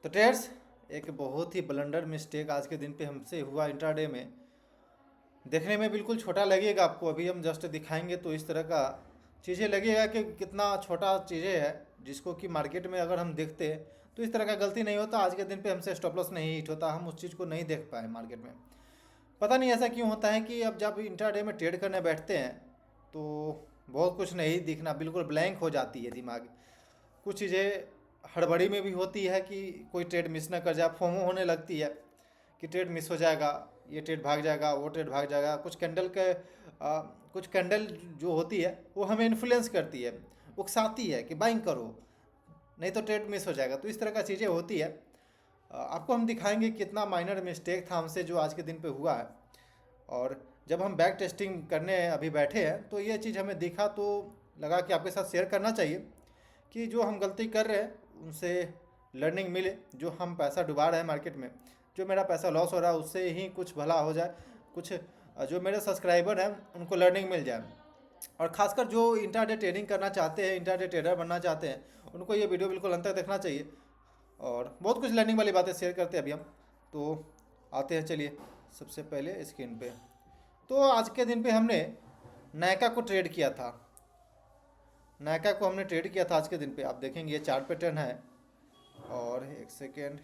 तो ट्रेड्स, एक बहुत ही ब्लंडर मिस्टेक आज के दिन पे हमसे हुआ इंट्राडे में। देखने में बिल्कुल छोटा लगेगा आपको, अभी हम जस्ट दिखाएंगे तो इस तरह का चीज़ें लगेगा कि कितना छोटा चीज़ें है, जिसको कि मार्केट में अगर हम देखते हैं तो इस तरह का गलती नहीं होता। आज के दिन पे हमसे स्टॉप लॉस नहीं हिट होता, हम उस चीज़ को नहीं देख पाए मार्केट में। पता नहीं ऐसा क्यों होता है कि अब जब इंट्राडे में ट्रेड करने बैठते हैं तो बहुत कुछ नहीं दिखना, बिल्कुल ब्लैंक हो जाती है दिमाग। कुछ चीज़ें हड़बड़ी में भी होती है कि कोई ट्रेड मिस ना कर जाए, फोमो होने लगती है कि ट्रेड मिस हो जाएगा, ये ट्रेड भाग जाएगा, वो ट्रेड भाग जाएगा। कुछ कैंडल जो होती है वो हमें इन्फ्लुएंस करती है, उकसाती है कि बाइंग करो, नहीं तो ट्रेड मिस हो जाएगा। तो इस तरह का चीज़ें होती है। आपको हम दिखाएंगे कितना माइनर मिस्टेक था हमसे जो आज के दिन पे हुआ है। और जब हम बैक टेस्टिंग करने अभी बैठे हैं तो ये चीज़ हमें दिखा तो लगा कि आपके साथ शेयर करना चाहिए कि जो हम गलती कर रहे हैं उनसे लर्निंग मिले। जो हम पैसा डुबा रहे हैं मार्केट में, जो मेरा पैसा लॉस हो रहा है उससे ही कुछ भला हो जाए, कुछ जो मेरे सब्सक्राइबर हैं उनको लर्निंग मिल जाए। और खासकर जो इंट्राडे ट्रेडिंग करना चाहते हैं, इंट्राडे ट्रेडर बनना चाहते हैं, उनको ये वीडियो बिल्कुल अंत तक देखना चाहिए। और बहुत कुछ लर्निंग वाली बातें शेयर करते हैं अभी हम। तो आते हैं, चलिए सबसे पहले स्क्रीन पे। तो आज के दिन पे हमने नायका को ट्रेड किया था। नायका को हमने ट्रेड किया था आज के दिन पे। आप देखेंगे ये चार्ट पैटर्न है। और एक सेकेंड,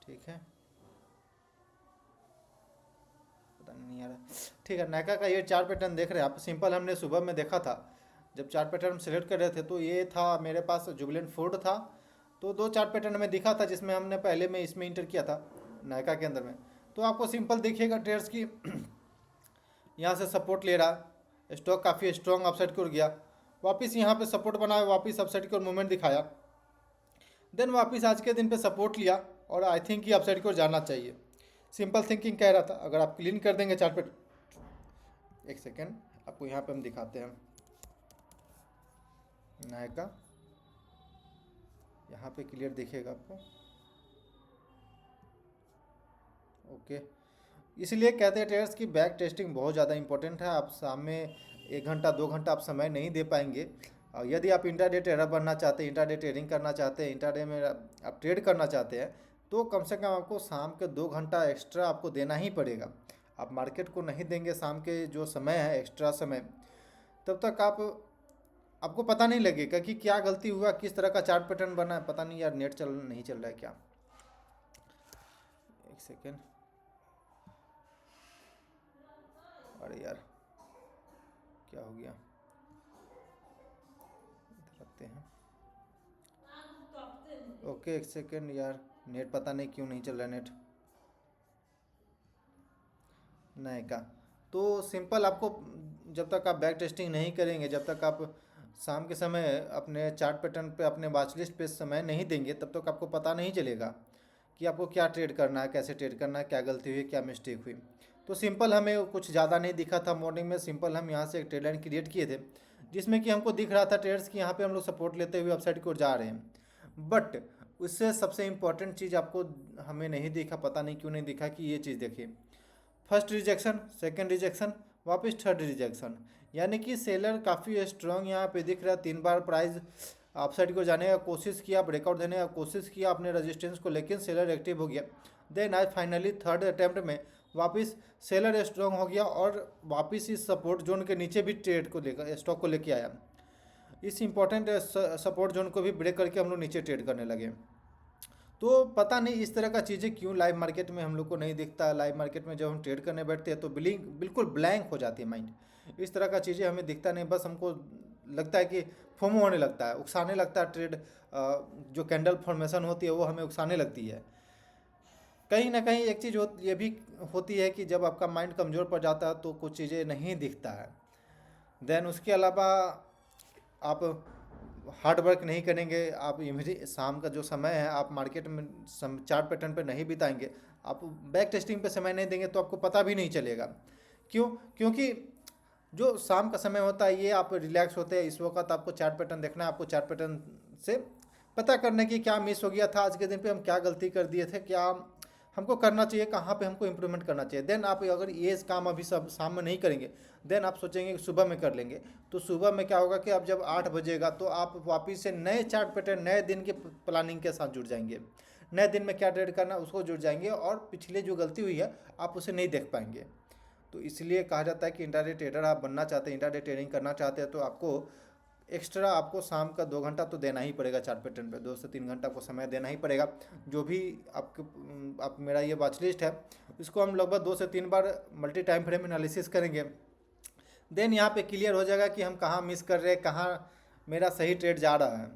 ठीक है, पता नहीं आ रहा। ठीक है, नायका का ये चार्ट पैटर्न देख रहे हैं आप। सिंपल हमने सुबह में देखा था, जब चार्ट पैटर्न हम सेलेक्ट कर रहे थे तो ये था मेरे पास जुबिलेंट फूड था। तो दो चार्ट पैटर्न हमें दिखा था जिसमें हमने पहले में इसमें इंटर किया था नायका के अंदर में। तो आपको सिंपल देखिएगा ट्रेड्स की यहाँ से सपोर्ट ले रहा, स्टॉक काफ़ी स्ट्रॉन्ग अपसाइड की ओर गया, वापस यहाँ पे सपोर्ट बनाया, वापस अपसाइड की ओर मूवमेंट दिखाया, देन वापस आज के दिन पे सपोर्ट लिया और आई थिंक कि अपसाइड की ओर जाना चाहिए। सिंपल थिंकिंग कह रहा था। अगर आप क्लीन कर देंगे चार्ट पे, एक सेकेंड आपको यहाँ पे हम दिखाते हैं नायका, यहाँ पे क्लियर दिखेगा आपको। ओके, इसलिए कहते हैं ट्रेडर्स की बैक टेस्टिंग बहुत ज़्यादा इंपॉर्टेंट है। आप सामने 1 घंटा 2 घंटा आप समय नहीं दे पाएंगे। यदि आप इंट्राडे ट्रेडर बनना चाहते हैं, इंट्राडे ट्रेडिंग करना चाहते हैं, इंट्राडे में आप ट्रेड करना चाहते हैं, तो कम से कम आपको शाम के 2 घंटा एक्स्ट्रा आपको देना ही पड़ेगा। आप मार्केट को नहीं देंगे शाम के जो समय है, एक्स्ट्रा समय, तब तक आपको पता नहीं लगेगा कि क्या गलती हुआ, किस तरह का चार्ट पैटर्न बना है। पता नहीं यार, नेट चल नहीं चल रहा है क्या, एक सेकेंड। अरे यार, क्या हो गया, इधर रखते हैं। ओके, एक सेकेंड यार, नेट पता नहीं क्यों नहीं चल रहा नेट नहीं का। तो सिंपल आपको, जब तक आप बैक टेस्टिंग नहीं करेंगे, जब तक आप शाम के समय अपने चार्ट पैटर्न पे अपने वॉच लिस्ट पे समय नहीं देंगे, तब तक आपको पता नहीं चलेगा कि आपको क्या ट्रेड करना है, कैसे ट्रेड करना है, क्या गलती हुई, क्या मिस्टेक हुई। तो सिंपल हमें कुछ ज़्यादा नहीं दिखा था मॉर्निंग में। सिंपल हम यहाँ से एक ट्रेड लाइन क्रिएट किए थे जिसमें कि हमको दिख रहा था ट्रेड्स की यहाँ पे हम लोग सपोर्ट लेते हुए अपसाइड की ओर जा रहे हैं। बट उससे सबसे इम्पॉर्टेंट चीज़ आपको हमें नहीं दिखा, पता नहीं क्यों नहीं दिखा, कि ये चीज़ देखिए, फर्स्ट रिजेक्शन, सेकंड रिजेक्शन, वापस थर्ड रिजेक्शन। यानी कि सेलर काफ़ी स्ट्रांग यहाँ पे दिख रहा है। 3 बार प्राइस अपसाइड को जाने का कोशिश किया, ब्रेकआउट देने का कोशिश किया अपने रेजिस्टेंस को, लेकिन सेलर एक्टिव हो गया। देन आज फाइनली थर्ड अटैम्प्ट में वापस सेलर स्ट्रांग हो गया और वापस इस सपोर्ट जोन के नीचे भी ट्रेड को लेकर, स्टॉक को लेके आया। इस इंपॉर्टेंट सपोर्ट जोन को भी ब्रेक करके हम लोग नीचे ट्रेड करने लगे। तो पता नहीं इस तरह का चीज़ें क्यों लाइव मार्केट में हम लोग को नहीं दिखता। लाइव मार्केट में जब हम ट्रेड करने बैठते हैं तो बिल्कुल ब्लैंक हो जाती है माइंड। इस तरह का चीज़ें हमें दिखता नहीं, बस हमको लगता है कि फोमो होने लगता है, उकसाने लगता है। ट्रेड जो कैंडल फॉर्मेशन होती है वो हमें उकसाने लगती है। कहीं ना कहीं एक चीज़ ये भी होती है कि जब आपका माइंड कमज़ोर पड़ जाता है तो कुछ चीज़ें नहीं दिखता है। देन उसके अलावा आप हार्ड वर्क नहीं करेंगे, आप इमीडिएट शाम का जो समय है आप मार्केट में चार्ट पैटर्न पे नहीं बिताएंगे, आप बैक टेस्टिंग पे समय नहीं देंगे तो आपको पता भी नहीं चलेगा। क्यों? क्योंकि जो शाम का समय होता है ये आप रिलैक्स होते हैं, इस वक्त आपको चार्ट पैटर्न देखना है। आपको चार्ट पैटर्न से पता करने की क्या मिस हो गया था आज के दिन पे, हम क्या गलती कर दिए थे, क्या हमको करना चाहिए, कहाँ पे हमको इम्प्रूवमेंट करना चाहिए। देन आप अगर ये काम अभी सब शाम में नहीं करेंगे, देन आप सोचेंगे कि सुबह में कर लेंगे, तो सुबह में क्या होगा कि अब जब 8 बजेगा तो आप वापस से नए चार्ट पैटर्न, नए दिन के प्लानिंग के साथ जुड़ जाएंगे। नए दिन में क्या ट्रेड करना उसको जुड़ जाएंगे, और पिछले जो गलती हुई है आप उसे नहीं देख पाएंगे। तो इसलिए कहा जाता है कि इंट्राडे ट्रेडर आप बनना चाहते हैं, इंट्राडे ट्रेडिंग करना चाहते हैं, तो आपको एक्स्ट्रा आपको शाम का 2 घंटा तो देना ही पड़ेगा चार्ट पैटर्न पे, 2 से 3 घंटा आपको समय देना ही पड़ेगा। जो भी आप मेरा ये वॉच लिस्ट है, इसको हम लगभग 2 से 3 बार मल्टी टाइम फ्रेम एनालिसिस करेंगे। देन यहाँ पे क्लियर हो जाएगा कि हम कहाँ मिस कर रहे हैं, कहाँ मेरा सही ट्रेड जा रहा है।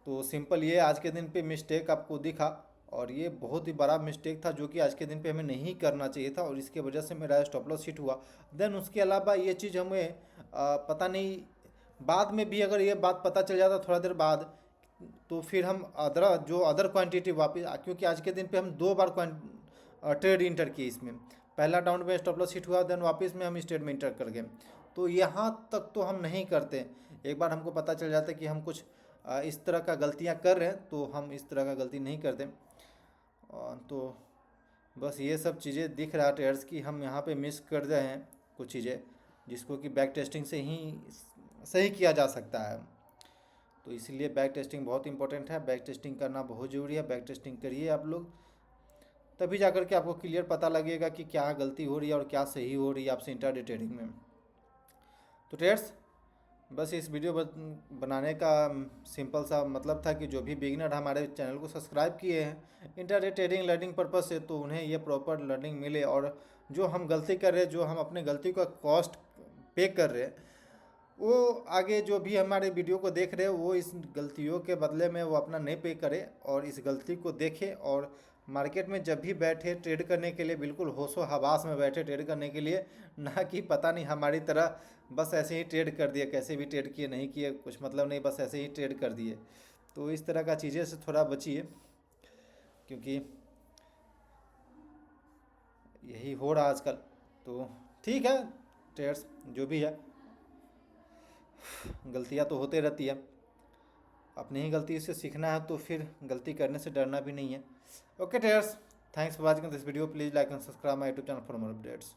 तो सिंपल ये आज के दिन पे मिस्टेक आपको दिखा, और ये बहुत ही बड़ा मिस्टेक था जो कि आज के दिन पे हमें नहीं करना चाहिए था, और इसके वजह से मेरा स्टॉप लॉस हिट हुआ। देन उसके अलावा ये चीज़ हमें पता नहीं, बाद में भी अगर ये बात पता चल जाता थोड़ा देर बाद, तो फिर हम अदर क्वांटिटी वापस, क्योंकि आज के दिन पे हम 2 बार ट्रेड इंटर किए इसमें। पहला डाउन में स्टॉप लॉस हिट हुआ, देन वापस में हम इस ट्रेड में इंटर कर गए। तो यहाँ तक तो हम नहीं करते। एक बार हमको पता चल जाता है कि हम कुछ इस तरह का गलतियाँ कर रहे हैं, तो हम इस तरह का गलती नहीं करते। तो बस ये सब चीज़ें दिख रहा है ट्रेडर्स की हम यहाँ पे मिस कर रहे हैं कुछ चीज़ें, जिसको कि बैक टेस्टिंग से ही सही किया जा सकता है। तो इसलिए बैक टेस्टिंग बहुत इंपॉर्टेंट है, बैक टेस्टिंग करना बहुत ज़रूरी है। बैक टेस्टिंग करिए आप लोग, तभी जा कर के आपको क्लियर पता लगेगा कि क्या गलती हो रही है और क्या सही हो रही है आपसे इंट्राडे ट्रेडिंग में। तो ट्रेडर्स, बस इस वीडियो बनाने का सिंपल सा मतलब था कि जो भी बिगिनर हमारे चैनल को सब्सक्राइब किए हैं इंट्राडे ट्रेडिंग लर्निंग पर्पस से, तो उन्हें ये प्रॉपर लर्निंग मिले, और जो हम गलती कर रहे हैं, जो हम अपने गलती का कॉस्ट पे कर रहे हैं, वो आगे जो भी हमारे वीडियो को देख रहे हैं वो इस गलतियों के बदले में वो अपना नहीं पे करे, और इस गलती को देखे, और मार्केट में जब भी बैठे ट्रेड करने के लिए बिल्कुल होशो हवास में बैठे ट्रेड करने के लिए, ना कि पता नहीं हमारी तरह बस ऐसे ही ट्रेड कर दिए, कैसे भी ट्रेड किए, नहीं किए कुछ मतलब नहीं, बस ऐसे ही ट्रेड कर दिए। तो इस तरह का चीज़ें से थोड़ा बचिए, क्योंकि यही हो रहा आजकल। तो ठीक है ट्रेडर्स, जो भी है, गलतियाँ तो होते रहती है, अपनी ही गलती से सीखना है, तो फिर गलती करने से डरना भी नहीं है। Okay traders, thanks for watching this video, please like and subscribe my YouTube channel for more updates.